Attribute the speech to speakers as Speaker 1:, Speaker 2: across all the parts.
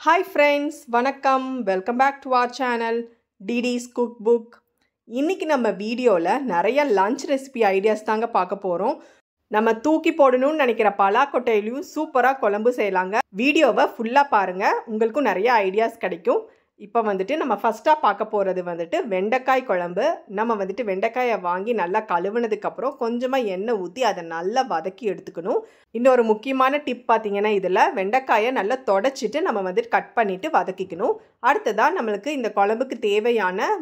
Speaker 1: Hi friends, வணக்கம். Welcome back to our channel DD's Cookbook. இன்னைக்கு நம்ம வீடியோல நிறைய லஞ்ச் ரெசிபி ஐடியாஸ் தாங்க பார்க்க போறோம். நம்ம தூக்கி போடணும்னு நினைக்கிற பலாக்கொட்டையிலையும் சூப்பரா குழம்பு செய்யலாங்க. வீடியோவை ஃபுல்லா பாருங்க. உங்களுக்கும் நிறைய ஐடியாஸ் கிடைக்கும். இப்போ நம்ம ஃபர்ஸ்டா பார்க்க போறது வெண்டைக்காய் குழம்பு. நம்ம வெண்டைக்காயை வாங்கி நல்லா கழுவுனதுக்கு அப்புறம் கொஞ்சமா எண்ணெய் ஊத்தி அதை நல்லா வதக்கி எடுத்துக்கணும். இன்னொரு முக்கியமான டிப் பாத்தீங்கன்னா இதுல வெண்டைக்காயை நல்லா தொடச்சிட்டு நம்ம கட் பண்ணிட்டு வதக்கிக்கணும். அடுத்ததா நம்மளுக்கு இந்த குழம்புக்கு தேவையான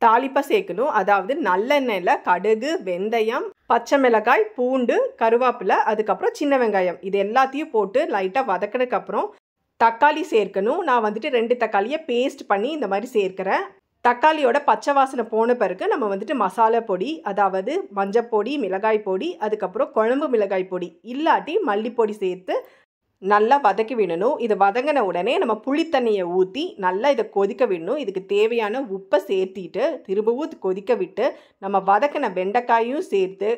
Speaker 1: தாளிப்பை சேர்க்கணும். அதாவது நல்லெண்ணெயில கடுகு, வெந்தயம், பச்சை மிளகாய், பூண்டு, கருவேப்பிலை, அதுக்கப்புறம் சின்ன வெங்காயம் இது எல்லாத்தையும் போட்டு லைட்டா வதக்கினதுக்கு அப்புறம் தக்காளி சேர்க்கணும். நான் 2 தக்காளியை பேஸ்ட் பண்ணி இந்த மாதிரி சேர்க்கிறேன். தக்காளியோட பச்சை வாசனை போன பிறகு நம்ம மசாலா பொடி, அதாவது மஞ்சள் பொடி, மிளகாய் பொடி, அதுக்கப்புறம் குழம்பு மிளகாய் பொடி இல்லாட்டி மல்லிப்பொடி சேர்த்து நல்லா வதக்கி விடணும். இது வதங்கின உடனே நம்ம புளித்தண்ணியை ஊற்றி நல்லா இதை கொதிக்க விடணும். இதுக்கு தேவையான உப்பை சேர்த்திட்டு திரும்பவும் கொதிக்க விட்டு நம்ம வதக்கின வெண்டைக்காயும் சேர்த்து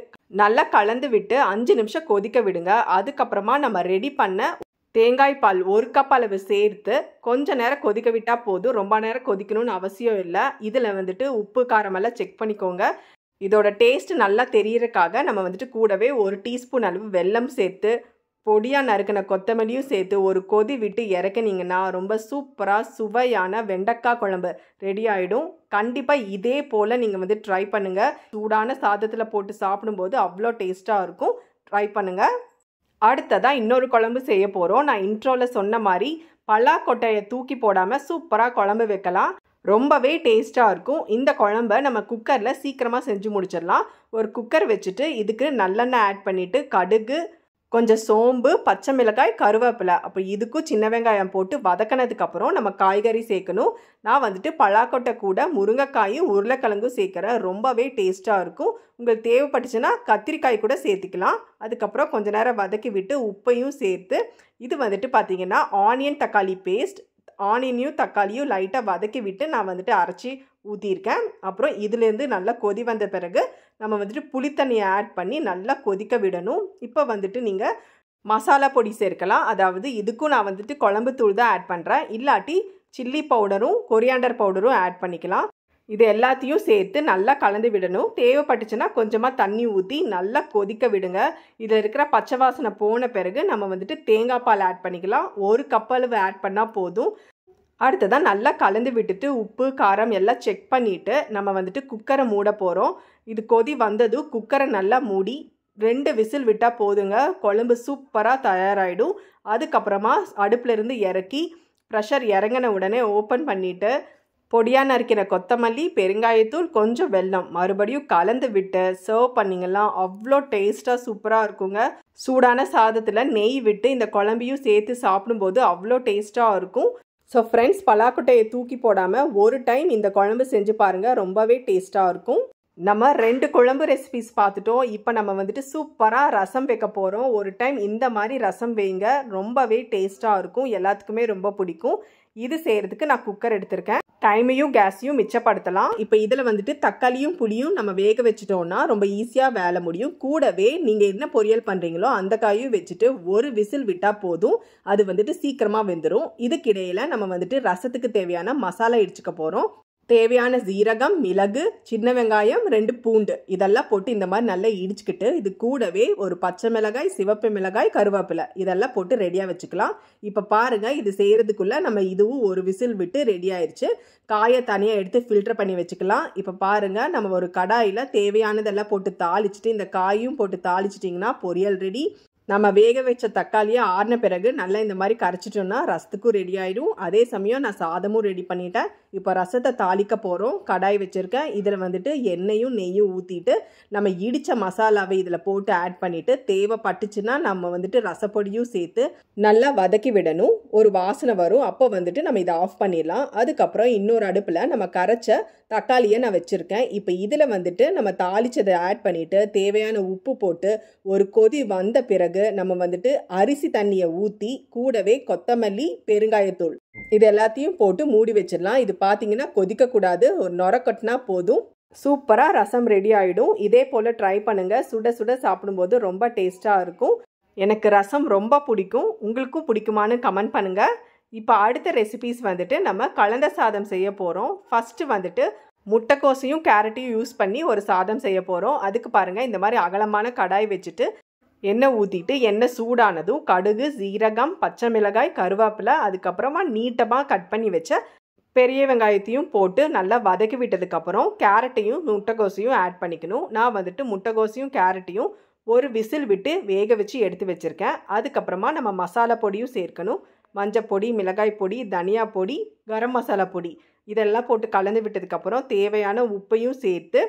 Speaker 1: நல்லா கலந்து விட்டு 5 நிமிஷம் கொதிக்க விடுங்க. அதுக்கப்புறமா நம்ம ரெடி பண்ண தேங்காய் பால் 1 கப் அளவு சேர்த்து கொஞ்ச நேரம் கொதிக்க விட்டால் போதும். ரொம்ப நேரம் கொதிக்கணும்னு அவசியம் இல்லை. இதில் உப்பு காரமெல்லாம் செக் பண்ணிக்கோங்க. இதோட டேஸ்ட் நல்லா தெரியறதுக்காக நம்ம கூடவே 1 டீஸ்பூன் அளவு வெல்லம் சேர்த்து பொடியாக நறுக்கின கொத்தமல்லியும் சேர்த்து ஒரு கொதி விட்டு இறக்குனீங்கன்னா ரொம்ப சூப்பராக சுவையான வெண்டைக்காய் குழம்பு ரெடி ஆகிடும். கண்டிப்பாக இதே போல் நீங்கள் ட்ரை பண்ணுங்கள். சூடான சாதத்தில் போட்டு சாப்பிடும்போது அவ்வளோ டேஸ்ட்டாக இருக்கும். ட்ரை பண்ணுங்கள். அடுத்ததாக இன்னொரு குழம்பு செய்ய போகிறோம். நான் இன்ட்ரோவில் சொன்ன மாதிரி பலாக்கொட்டையை தூக்கி போடாமல் சூப்பராக குழம்பு வைக்கலாம். ரொம்பவே டேஸ்ட்டாக இருக்கும். இந்த குழம்பை நம்ம குக்கரில் சீக்கிரமாக செஞ்சு முடிச்சிடலாம். ஒரு குக்கர் வச்சுட்டு இதுக்கு நல்லெண்ணெய் ஆட் பண்ணிவிட்டு கடுகு, கொஞ்சம் சோம்பு, பச்சை மிளகாய், கருவேப்பிலை, அப்போ இதுக்கும் சின்ன வெங்காயம் போட்டு வதக்கினதுக்கப்புறம் நம்ம காய்கறி சேர்க்கணும். நான் பலாக்கொட்டை கூட முருங்கைக்காயும் உருளைக்கிழங்கும் சேர்க்குறேன். ரொம்பவே டேஸ்ட்டாக இருக்கும். உங்களுக்கு தேவைப்பட்டுச்சுன்னா கத்திரிக்காய் கூட சேர்த்துக்கலாம். அதுக்கப்புறம் கொஞ்ச நேரம் வதக்கி விட்டு உப்பையும் சேர்த்து இது பார்த்திங்கன்னா ஆனியன் தக்காளி பேஸ்ட். ஆனியனையும் தக்காளியும் லைட்டாக வதக்கி விட்டு நான் அரைச்சி ஊற்றியிருக்கேன். அப்புறம் இதுலேருந்து நல்லா கொதி வந்த பிறகு நம்ம புளித்தண்ணியை ஆட் பண்ணி நல்லா கொதிக்க விடணும். இப்போ நீங்கள் மசாலா பொடி சேர்க்கலாம். அதாவது இதுக்கும் நான் குழம்பு தூள் தான் ஆட் பண்ணுறேன். இல்லாட்டி சில்லி பவுடரும் கொரியாண்டர் பவுடரும் ஆட் பண்ணிக்கலாம். இது எல்லாத்தையும் சேர்த்து நல்லா கலந்து விடணும். தேவைப்பட்டுச்சுன்னா கொஞ்சமாக தண்ணி ஊற்றி நல்லா கொதிக்க விடுங்க. இதில் இருக்கிற பச்சை வாசனை போன பிறகு நம்ம தேங்காய் பால் ஆட் பண்ணிக்கலாம். 1 கப் அளவு ஆட் பண்ணால் போதும். அடுத்ததான் நல்லா கலந்து விட்டுட்டு உப்பு காரம் எல்லாம் செக் பண்ணிவிட்டு நம்ம குக்கரை மூட போகிறோம். இது கொதி வந்ததும் குக்கரை நல்லா மூடி 2 விசில் விட்டால் போதுங்க. குழம்பு சூப்பராக தயாராகிடும். அதுக்கப்புறமா அடுப்பிலிருந்து இறக்கி ப்ரெஷர் இறங்கின உடனே ஓப்பன் பண்ணிவிட்டு பொடியாக நறுக்கிற கொத்தமல்லி, பெருங்காயத்தூள், கொஞ்சம் வெல்லம் மறுபடியும் கலந்து விட்டு சர்வ் பண்ணிங்கன்னா அவ்வளோ டேஸ்ட்டாக சூப்பராக இருக்குங்க. சூடான சாதத்தில் நெய் விட்டு இந்த குழம்பையும் சேர்த்து சாப்பிடும்போது அவ்வளோ டேஸ்ட்டாக இருக்கும். ஸோ ஃப்ரெண்ட்ஸ், பலாக்கொட்டையை தூக்கி போடாமல் ஒரு டைம் இந்த குழம்பு செஞ்சு பாருங்கள். ரொம்பவே டேஸ்ட்டாக இருக்கும். நம்ம 2 குழம்பு ரெசிபிஸ் பார்த்துட்டோம். இப்போ நம்ம சூப்பராக ரசம் வைக்க போகிறோம். ஒரு டைம் இந்த மாதிரி ரசம் வைங்க. ரொம்பவே டேஸ்ட்டாக இருக்கும். எல்லாத்துக்குமே ரொம்ப பிடிக்கும். இது செய்கிறதுக்கு நான் குக்கர் எடுத்திருக்கேன். டைமையும் கேஸையும் மிச்சப்படுத்தலாம். இப்போ இதில் தக்காளியும் புளியும் நம்ம வேக வச்சுட்டோம்னா ரொம்ப ஈஸியாக வேலை முடியும். கூடவே நீங்கள் என்ன பொரியல் பண்ணுறீங்களோ அந்த காயும் வச்சுட்டு ஒரு விசில் விட்டால் போதும். அது சீக்கிரமாக வெந்துடும். இதுக்கிடையில் நம்ம ரசத்துக்கு தேவையான மசாலா இடிச்சுக்க போகிறோம். தேவையான ஜீரகம், மிளகு, சின்ன வெங்காயம், 2 பூண்டு இதெல்லாம் போட்டு இந்த மாதிரி நல்லா இடிச்சுக்கிட்டு இது கூடவே ஒரு பச்சை மிளகாய், சிவப்பு மிளகாய், கருவேப்பிலை இதெல்லாம் போட்டு ரெடியாக வச்சுக்கலாம். இப்போ பாருங்கள், இது செய்கிறதுக்குள்ளே நம்ம இதுவும் ஒரு விசில் விட்டு ரெடி ஆயிடுச்சு. காயை தனியாக எடுத்து ஃபில்டர் பண்ணி வச்சுக்கலாம். இப்போ பாருங்கள், நம்ம ஒரு கடாயில் தேவையானதெல்லாம் போட்டு தாளிச்சிட்டு இந்த காயும் போட்டு தாளிச்சிட்டிங்கன்னா பொரியல் ரெடி. நம்ம வேக வச்ச தக்காளியை ஆறின பிறகு நல்லா இந்த மாதிரி கரைச்சிட்டோம்னா ரசத்துக்கும் ரெடி ஆகிடும். அதே சமயம் நான் சாதமும் ரெடி பண்ணிட்டேன். இப்போ ரசத்தை தாளிக்க போகிறோம். கடாய் வச்சுருக்கேன். இதில் எண்ணெயும் நெய்யும் ஊற்றிட்டு நம்ம இடித்த மசாலாவை இதில் போட்டு ஆட் பண்ணிவிட்டு தேவைப்பட்டுச்சுன்னா நம்ம ரசப்பொடியும் சேர்த்து நல்லா வதக்கி விடணும். ஒரு வாசனை வரும். அப்போ நம்ம இதை ஆஃப் பண்ணிடலாம். அதுக்கப்புறம் இன்னொரு அடுப்பில் நம்ம கரைச்ச தக்காளியை நான் வச்சுருக்கேன். இப்போ இதில் நம்ம தாளிச்சதை ஆட் பண்ணிவிட்டு தேவையான உப்பு போட்டு ஒரு கொதி வந்த பிறகு நம்ம அரிசி தண்ணியை ஊற்றி கூடவே கொத்தமல்லி, பெருங்காயத்தூள் இது எல்லாத்தையும் போட்டு மூடி வச்சிடலாம். இது பார்த்தீங்கன்னா கொதிக்கக்கூடாது. ஒரு நொரை கட்டினா போதும். சூப்பராக ரசம் ரெடி ஆகிடும். இதே போல் ட்ரை பண்ணுங்கள். சுட சுட சாப்பிடும்போது ரொம்ப டேஸ்ட்டாக இருக்கும். எனக்கு ரசம் ரொம்ப பிடிக்கும். உங்களுக்கும் பிடிக்குமான்னு கமெண்ட் பண்ணுங்கள். இப்போ அடுத்த ரெசிபீஸ் வந்துட்டு நம்ம கலந்த சாதம் செய்ய போகிறோம். ஃபஸ்ட்டு வந்துட்டு முட்டைக்கோசையும் கேரட்டையும் யூஸ் பண்ணி ஒரு சாதம் செய்ய போகிறோம். அதுக்கு பாருங்கள், இந்த மாதிரி அகலமான கடாய் வச்சுட்டு எண்ணெய் ஊற்றிட்டு எண்ணெய் சூடானதும் கடுகு, சீரகம், பச்சை மிளகாய், கருவேப்பிலை, அதுக்கப்புறமா நீட்டமாக கட் பண்ணி வச்ச பெரிய வெங்காயத்தையும் போட்டு நல்லா வதக்கி விட்டதுக்கப்புறம் கேரட்டையும் முட்டைக்கோசையும் ஆட் பண்ணிக்கணும். நான் வந்துட்டு முட்டைக்கோசையும் கேரட்டையும் ஒரு விசில் விட்டு வேக வச்சு எடுத்து வச்சுருக்கேன். அதுக்கப்புறமா நம்ம மசாலா பொடியும் சேர்க்கணும். மஞ்சப்பொடி, மிளகாய் பொடி, தனியா பொடி, கரம் மசாலா பொடி இதெல்லாம் போட்டு கலந்து விட்டதுக்கப்புறம் தேவையான உப்பையும் சேர்த்து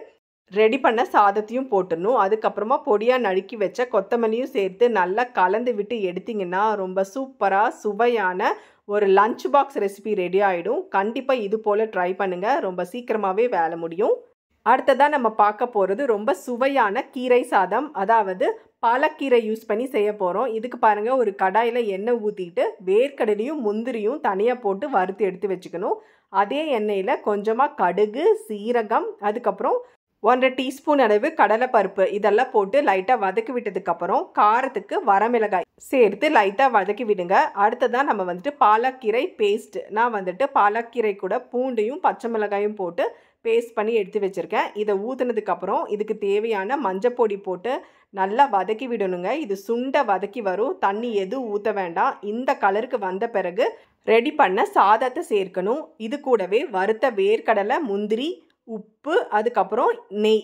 Speaker 1: ரெடி பண்ண சாதத்தையும் போட்டுடணும். அதுக்கப்புறமா பொடியாக நறுக்கி வச்ச கொத்தமல்லியும் சேர்த்து நல்லா கலந்து விட்டு எடுத்திங்கன்னா ரொம்ப சூப்பராக சுவையான ஒரு லஞ்ச் பாக்ஸ் ரெசிபி ரெடி ஆகிடும். கண்டிப்பாக இது போல் ட்ரை பண்ணுங்கள், ரொம்ப சீக்கிரமாகவே வேலை முடியும். அடுத்ததாக நம்ம பார்க்க போகிறது ரொம்ப சுவையான கீரை சாதம், அதாவது பாலக்கீரை யூஸ் பண்ணி செய்ய போகிறோம். இதுக்கு பாருங்கள், ஒரு கடாயில் எண்ணெய் ஊற்றிட்டு வேர்க்கடலையும் முந்திரியும் தனியாக போட்டு வறுத்து எடுத்து வச்சுக்கணும். அதே எண்ணெயில் கொஞ்சமாக கடுகு, சீரகம், அதுக்கப்புறம் 1.5 டீஸ்பூன் அளவு கடலைப்பருப்பு இதெல்லாம் போட்டு லைட்டாக வதக்கி விட்டதுக்கப்புறம் காரத்துக்கு வரமிளகாய் சேர்த்து லைட்டாக வதக்கி விடுங்க. அடுத்ததான் நம்ம வந்துட்டு பாலக்கீரை பேஸ்ட், நான் வந்துட்டு பாலக்கீரை கூட பூண்டையும் பச்சை மிளகாயும் போட்டு பேஸ்ட் பண்ணி எடுத்து வச்சுருக்கேன். இதை ஊற்றுனதுக்கப்புறம் இதுக்கு தேவையான மஞ்சப்பொடி போட்டு நல்லா வதக்கி விடணுங்க. இது சுண்டை வதக்கி வரும், தண்ணி எதுவும் ஊற்ற வேண்டாம். இந்த கலருக்கு வந்த பிறகு ரெடி பண்ண சாதத்தை சேர்க்கணும். இது கூடவே வறுத்த வேர்க்கடலை, முந்திரி, உப்பு, அதுக்கப்புறம் நெய்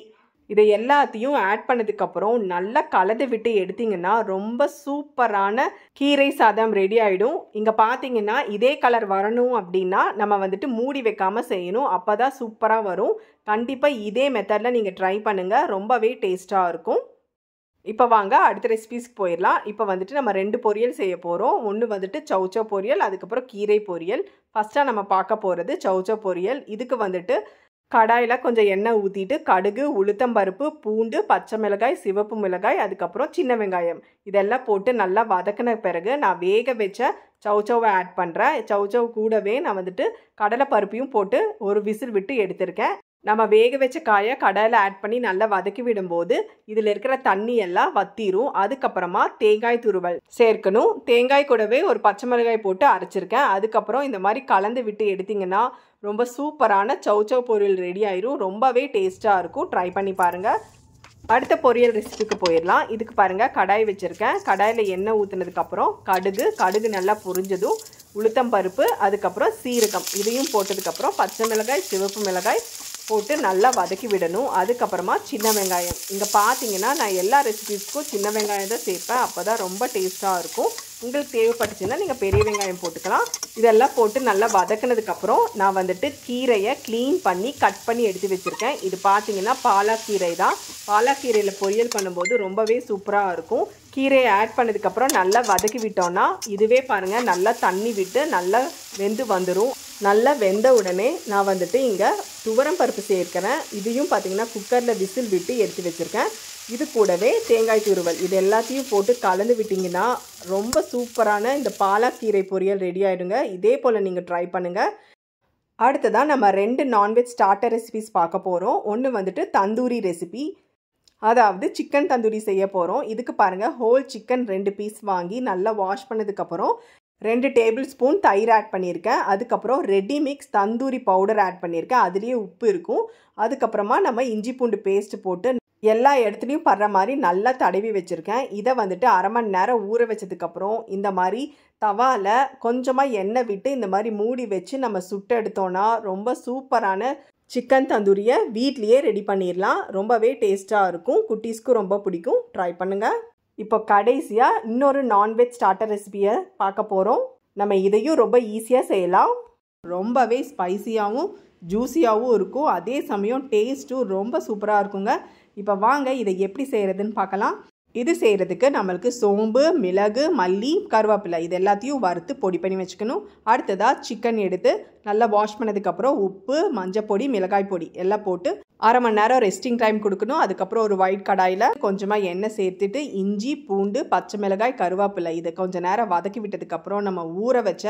Speaker 1: இதை எல்லாத்தையும் ஆட் பண்ணதுக்கப்புறம் நல்லா கலந்து விட்டு எடுத்திங்கன்னா ரொம்ப சூப்பரான கீரை சாதம் ரெடி ஆகிடும். இங்கே பார்த்தீங்கன்னா இதே கலர் வரணும் அப்படின்னா நம்ம வந்துட்டு மூடி வைக்காமல் செய்யணும், அப்போ தான் சூப்பராக வரும். கண்டிப்பாக இதே மெத்தடில் நீங்கள் ட்ரை பண்ணுங்கள், ரொம்பவே டேஸ்ட்டாக இருக்கும். இப்போ வாங்க அடுத்த ரெசிபீஸ்க்கு போயிடலாம். இப்போ வந்துட்டு நம்ம 2 பொரியல் செய்ய போகிறோம். ஒன்று வந்துட்டு சௌச்சௌ பொரியல், அதுக்கப்புறம் கீரை பொரியல். ஃபஸ்ட்டாக நம்ம பார்க்க போகிறது சௌச்சௌ பொரியல். இதுக்கு வந்துட்டு கடாயில் கொஞ்சம் எண்ணெய் ஊற்றிட்டு கடுகு, உளுத்தம்பருப்பு, பூண்டு, பச்சை மிளகாய், சிவப்பு மிளகாய், அதுக்கப்புறம் சின்ன வெங்காயம் இதெல்லாம் போட்டு நல்லா வதக்கின பிறகு நான் வேக வச்ச சௌச்சௌவை ஆட் பண்ணுறேன். சௌச்சௌ கூடவே நான் வந்துட்டு கடலைப்பருப்பையும் போட்டு ஒரு விசில் விட்டு எடுத்திருக்கேன். நம்ம வேக வச்ச காயை கடாயில் ஆட் பண்ணி நல்லா வதக்கி விடும்போது இதில் இருக்கிற தண்ணி எல்லாம் வத்திரும். அதுக்கப்புறமா தேங்காய் துருவல் சேர்க்கணும். தேங்காய் கூடவே ஒரு பச்சை மிளகாய் போட்டு அரைச்சிருக்கேன். அதுக்கப்புறம் இந்த மாதிரி கலந்து விட்டு எடுத்திங்கன்னா ரொம்ப சூப்பரான சௌச்சௌ பொரியல் ரெடி ஆயிரும். ரொம்பவே டேஸ்ட்டாக இருக்கும், ட்ரை பண்ணி பாருங்கள். அடுத்த பொரியல் ரெசிபிக்கு போயிடலாம். இதுக்கு பாருங்கள், கடாய் வச்சுருக்கேன். கடாயில் எண்ணெய் ஊற்றுனதுக்கப்புறம் கடுகு நல்லா பொரிஞ்சதும் உளுத்தம்பருப்பு, அதுக்கப்புறம் சீரகம் இதையும் போட்டதுக்கப்புறம் பச்சை மிளகாய், சிவப்பு மிளகாய் போட்டு நல்லா வதக்கி விடணும். அதுக்கப்புறமா சின்ன வெங்காயம், இங்கே பார்த்தீங்கன்னா நான் எல்லா ரெசிபீஸ்க்கும் சின்ன வெங்காயம் தான் சேர்ப்பேன், அப்போ தான் ரொம்ப டேஸ்ட்டாக இருக்கும். உங்களுக்கு தேவைப்பட்டுச்சுன்னா நீங்கள் பெரிய வெங்காயம் போட்டுக்கலாம். இதெல்லாம் போட்டு நல்லா வதக்கினதுக்கப்புறம் நான் வந்துட்டு கீரையை க்ளீன் பண்ணி கட் பண்ணி எடுத்து வச்சுருக்கேன். இது பார்த்தீங்கன்னா பாலாக்கீரை தான். பாலாக்கீரையில் பொரியல் பண்ணும்போது ரொம்பவே சூப்பராக இருக்கும். கீரையை ஆட் பண்ணதுக்கப்புறம் நல்லா வதக்கி விட்டோன்னா இதுவே பாருங்கள் நல்லா தண்ணி விட்டு நல்லா வெந்து வந்துடும். நல்லா வெந்த உடனே நான் வந்துட்டு இங்கே துவரம் பருப்பு சேர்க்கிறேன். இதையும் பார்த்திங்கன்னா குக்கரில் விசில் விட்டு எடுத்து வச்சுருக்கேன். இது கூடவே தேங்காய் துருவல் இது எல்லாத்தையும் போட்டு கலந்து விட்டிங்கன்னா ரொம்ப சூப்பரான இந்த பாலாக்கீரை பொரியல் ரெடி ஆகிடுங்க. இதே போல் நீங்கள் ட்ரை பண்ணுங்கள். அடுத்ததான் நம்ம 2 நான்வெஜ் ஸ்டார்டர் ரெசிபிஸ் பார்க்க போகிறோம். ஒன்று வந்துட்டு தந்தூரி ரெசிபி, அதாவது சிக்கன் தந்தூரி செய்ய போகிறோம். இதுக்கு பாருங்கள், ஹோல் சிக்கன் 2 பீஸ் வாங்கி நல்லா வாஷ் பண்ணதுக்கப்புறம் 2 டேபிள் ஸ்பூன் தயிர் ஆட் பண்ணியிருக்கேன். அதுக்கப்புறம் ready mix tandoori powder add பண்ணியிருக்கேன், அதுலேயே உப்பு இருக்கும். அதுக்கப்புறமா நம்ம இஞ்சி பூண்டு பேஸ்ட்டு போட்டு எல்லா இடத்துலையும் படுற மாதிரி நல்லா தடவி வச்சுருக்கேன். இதை வந்துட்டு 1/2 மணி நேரம் ஊற வச்சதுக்கப்புறம் இந்த மாதிரி தவாவில் கொஞ்சமாக எண்ணெய் விட்டு இந்த மாதிரி மூடி வச்சு நம்ம சுட்டு எடுத்தோன்னா ரொம்ப சூப்பரான சிக்கன் தந்தூரியை வீட்லேயே ரெடி பண்ணிடலாம். ரொம்பவே டேஸ்ட்டாக இருக்கும், குட்டீஸ்க்கும் ரொம்ப பிடிக்கும், ட்ரை பண்ணுங்கள். இப்போ கடைசியாக இன்னொரு நான்வெஜ் ஸ்டார்டர் ரெசிபியை பார்க்க போகிறோம். நம்ம இதையும் ரொம்ப ஈஸியாக செய்யலாம். ரொம்பவே ஸ்பைசியாகவும் ஜூஸியாகவும் இருக்கும், அதே சமயம் டேஸ்ட்டும் ரொம்ப சூப்பராக இருக்குங்க. இப்போ வாங்க இதை எப்படி செய்கிறதுன்னு பார்க்கலாம். இது செய்கிறதுக்கு நம்மளுக்கு சோம்பு, மிளகு, மல்லி, கருவேப்பிலை இது எல்லாத்தையும் வறுத்து பொடி பண்ணி வச்சுக்கணும். அடுத்ததாக சிக்கன் எடுத்து நல்லா வாஷ் பண்ணதுக்கப்புறம் உப்பு, மஞ்சப்பொடி, மிளகாய் பொடி எல்லாம் போட்டு 1/2 மணி நேரம் ரெஸ்டிங் டைம் கொடுக்கணும். அதுக்கப்புறம் ஒரு ஒயிட் கடாயில் கொஞ்சமாக எண்ணெய் சேர்த்துட்டு இஞ்சி, பூண்டு, பச்சை மிளகாய், கருவேப்பிலை இதை கொஞ்சம் நேரம் வதக்கி விட்டதுக்கப்புறம் நம்ம ஊற வச்ச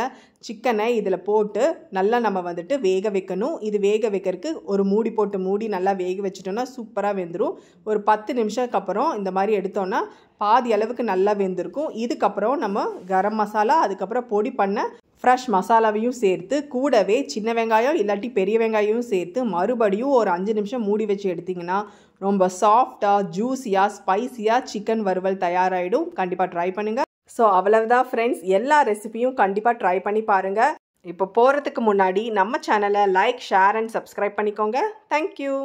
Speaker 1: சிக்கனை இதில் போட்டு நல்லா நம்ம வந்துட்டு வேக வைக்கணும். இது வேக வைக்கிறதுக்கு ஒரு மூடி போட்டு மூடி நல்லா வேக வச்சிட்டோன்னா சூப்பராக வெந்துடும். ஒரு 10 நிமிஷத்துக்கு அப்புறம் இந்த மாதிரி எடுத்தோன்னா பாதி அளவுக்கு நல்லா வெந்திருக்கும். இதுக்கப்புறம் நம்ம கரம் மசாலா, அதுக்கப்புறம் பொடி பண்ண ஃப்ரெஷ் மசாலாவையும் சேர்த்து கூடவே சின்ன வெங்காயம் இல்லாட்டி பெரிய வெங்காயமும் சேர்த்து மறுபடியும் ஒரு 5 நிமிஷம் மூடி வச்சு எடுத்திங்கன்னா ரொம்ப சாஃப்டாக ஜூஸியாக ஸ்பைஸியாக சிக்கன் வறுவல் தயாராகிடும். கண்டிப்பாக ட்ரை பண்ணுங்கள். ஸோ அவ்வளவுதான் ஃப்ரெண்ட்ஸ், எல்லா ரெசிபியும் கண்டிப்பாக ட்ரை பண்ணி பாருங்கள். இப்போ போகிறதுக்கு முன்னாடி நம்ம சேனலை லைக், ஷேர் அண்ட் சப்ஸ்கிரைப் பண்ணிக்கோங்க. தேங்க்யூ.